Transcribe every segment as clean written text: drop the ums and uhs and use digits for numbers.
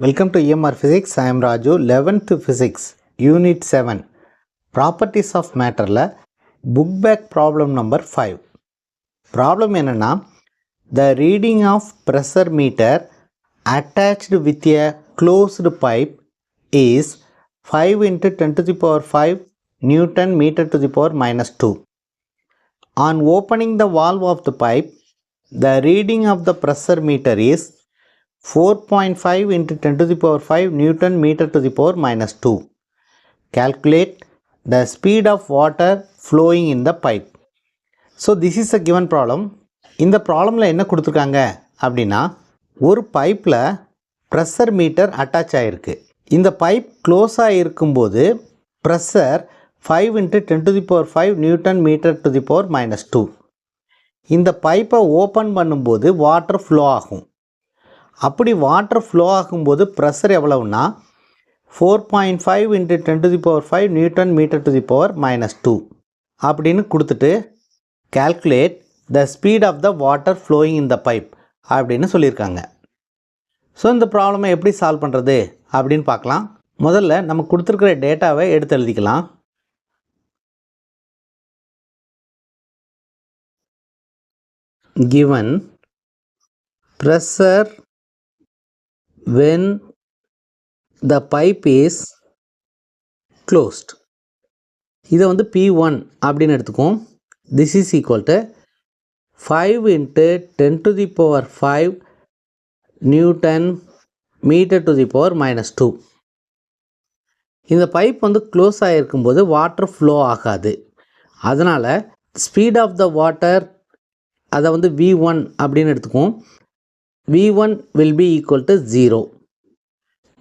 Welcome to EMR Physics. I am Raju. 11th Physics, Unit 7, Properties of Matter la book back problem number 5. Problem enna the reading of pressure meter attached with a closed pipe is 5 into 10 to the power 5 Newton meter to the power minus 2. On opening the valve of the pipe, the reading of the pressure meter is 4.5 into 10 to the power 5 Newton meter to the power minus 2. Calculate the speed of water flowing in the pipe. So this is a given problem. இந்த ப்ராப்ளமில் என்ன கொடுத்துருக்காங்க அப்படின்னா, ஒரு பைப்பில் pressure metre attach ஆகிருக்கு. இந்த pipe க்ளோஸாக இருக்கும்போது pressure 5 into 10 to the power 5 newton meter to the power minus 2. இந்த பைப்பை ஓப்பன் பண்ணும்போது வாட்டர் ஃப்ளோ ஆகும். அப்படி வாட்டர் ஃப்ளோ ஆகும்போது ப்ரெஷர் எவ்வளவுனா 4.5 into 10 to the power 5 newton meter to the power minus 2 அப்படின்னு கொடுத்துட்டு calculate the speed of the water flowing in the pipe அப்படின்னு சொல்லியிருக்காங்க. ஸோ இந்த ப்ராப்ளமை எப்படி சால்வ் பண்ணுறது அப்படின்னு பார்க்கலாம். முதல்ல நம்ம கொடுத்துருக்கிற டேட்டாவை எடுத்து எழுதிக்கலாம். Given pressure when the pipe is closed. இதை வந்து P1 அப்படின்னு எடுத்துக்கும். This is equal to 5 into 10 to the power 5 Newton meter to the power minus 2. இந்த பைப் வந்து க்ளோஸ் ஆகிருக்கும்போது வாட்டர் ஃப்ளோ ஆகாது. அதனால் ஸ்பீட் ஆஃப் த வாட்டர் அதை வந்து V1 அப்படின்னு எடுத்துக்கும். V1 will be equal to 0.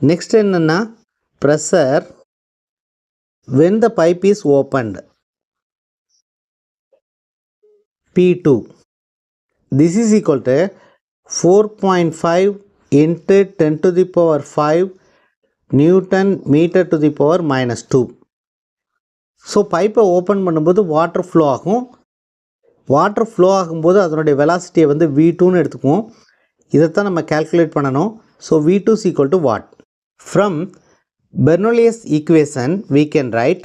Next என்னன்னா pressure when the pipe is opened, P2. This is equal to 4.5 into 10 to the power 5 Newton meter to the power minus 2. So பைப்பை open பண்ணும்போது water flow ஆகும். Water flow ஆகும்போது அதனுடைய வெலாசிட்டியை வந்து V2ன்னு எடுத்துக்குவோம். இதைத்தான் நம்ம கேல்குலேட் பண்ணணும். So V2 is equal to what? From Bernoulli's equation we can write,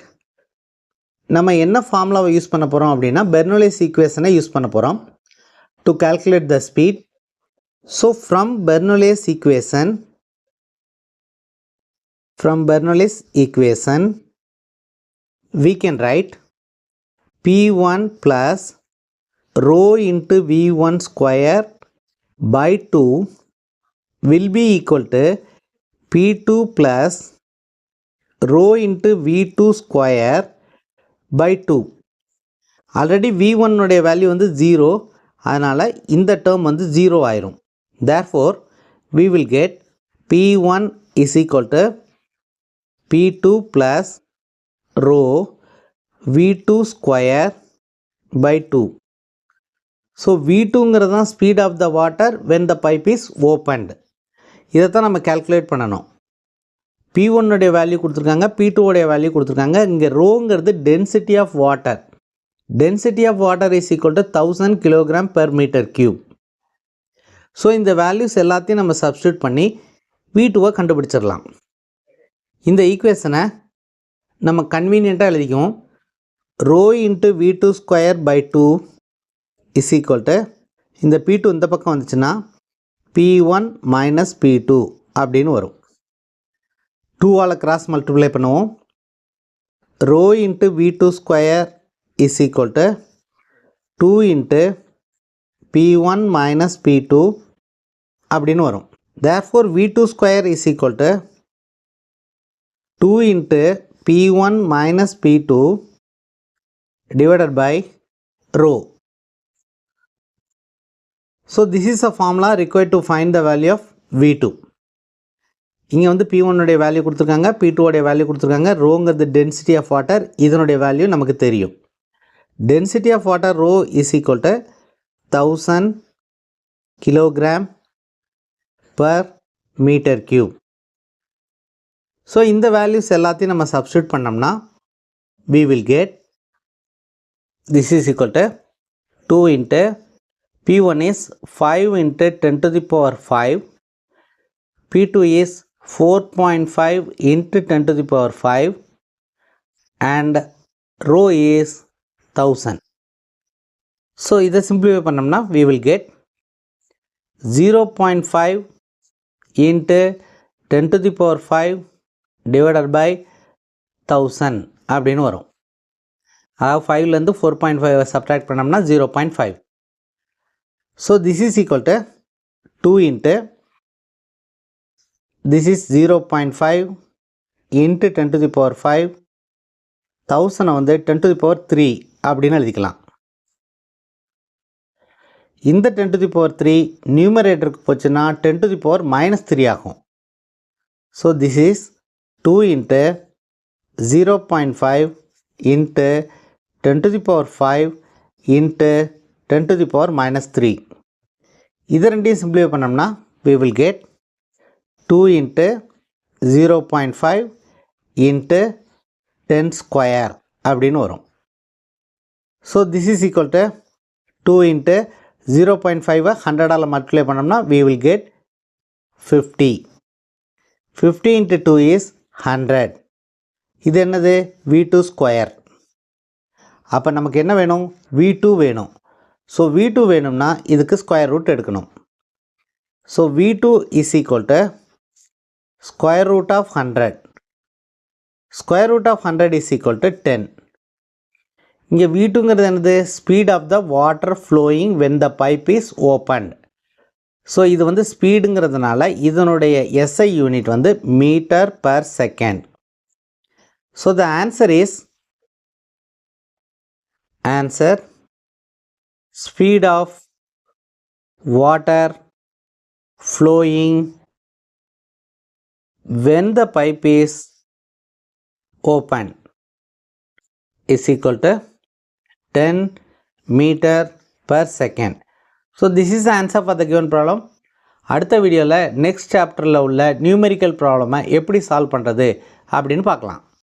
நம்ம என்ன ஃபார்முலாவை யூஸ் பண்ண போகிறோம் அப்படின்னா Bernoulli's equation யூஸ் பண்ண போகிறோம் to calculate the speed. So from Bernoulli's equation we can write P1 plus rho into V1 square by 2 will be equal to P2 plus rho into V2 square by 2. Already V1 உடைய value வந்து 0, அதனால் இந்த term வந்து 0 ஆயிரும். Therefore we will get P1 is equal to P2 plus rho V2 square by 2. So V2ங்கிறது தான் speed of the water when the pipe is opened. இதைத்தான் நம்ம கேல்குலேட் பண்ணணும். P1 உடைய வேல்யூ கொடுத்துருக்காங்க, P2 உடைய வேல்யூ கொடுத்துருக்காங்க. இங்கே ரோங்கிறது density of water. Density of water is equal to 1000 kilogram per meter cube. So இந்த வேல்யூஸ் எல்லாத்தையும் நம்ம சப்ஸ்டியூட் பண்ணி V2வை கண்டுபிடிச்சிடலாம். இந்த ஈக்குவேஷனை நம்ம கன்வீனியண்ட்டாக எழுதிக்குவோம். Rho into V2 square by 2 is equal to, இந்த P2 இந்த பக்கம் வந்துச்சுன்னா P1 மைனஸ் P2 அப்படின்னு வரும். 2ஆல் கிராஸ் மல்டிப்ளை பண்ணுவோம். Rho into V2 square is equal to 2 into P1 minus P2 அப்படின்னு வரும். Therefore V2 square is equal to 2 into P1 minus P2 divided by rho. So this is a formula required to find the value of V2. இங்கே வந்து P1 உடைய value கொடுத்துருக்காங்க, P2 உடைய value கொடுத்துருக்காங்க. ரோங்கிறது density of water, இதனுடைய value நமக்கு தெரியும். Density of water rho is equal to 1000 kilogram per metre cube. So இந்த வேல்யூஸ் எல்லாத்தையும் நம்ம சப்ஸ்டியூட் பண்ணோம்னா we will get this is equal to 2 into P1 is 5 into 10 to the power 5, P2 is 4.5 into 10 to the power 5 and rho is 1000. So இதை simplify பண்ணோம்னா we will get 0.5 into 10 to the power 5 divided by 1000 அப்படின்னு வரும். அதாவது 5லேருந்து 4.5 subtract பண்ணோம்னா 0.5. So this is equal to 2 into this is 0.5 into 10 to the power 5 1000 வந்து 10 to the power 3 அப்படின்னு எழுதிக்கலாம். இந்த 10 to the power 3 நியூமரேட்டருக்கு போச்சுன்னா 10 to the power minus 3 ஆகும். So this is 2 into 0.5 into 10 to the power 5 into 10 to the power minus 3. இதை ரெண்டையும் simplify பண்ணோம்னா we will get 2 into 0.5 into 10 square அப்படின்னு வரும். So this is equal to 2 into 0.5 100ஆல் multiply பண்ணோம்னா we will get 50. 50 into 2 is 100. இது என்னது v2 square. அப்போ நமக்கு என்ன வேணும் v2 வேணும். ஸோ v2 வேணும்னா இதுக்கு ஸ்கொயர் ரூட் எடுக்கணும். So v2 is equal to square root of 100. Square root of 100 is equal to 10. இங்கே v2ங்கிறது என்னது speed of the water flowing when the pipe is opened. ஸோ இது வந்து ஸ்பீடுங்கிறதுனால இதனுடைய SI யூனிட் வந்து metre per second. So the answer is speed of water flowing when the pipe is open is equal to 10 meter per second. So this is the answer for the given problem. அடுத்த வீடியோவில் next சாப்டரில் உள்ள numerical ப்ராப்ளமை எப்படி solve பண்ணுறது அப்படின்னு பார்க்கலாம்.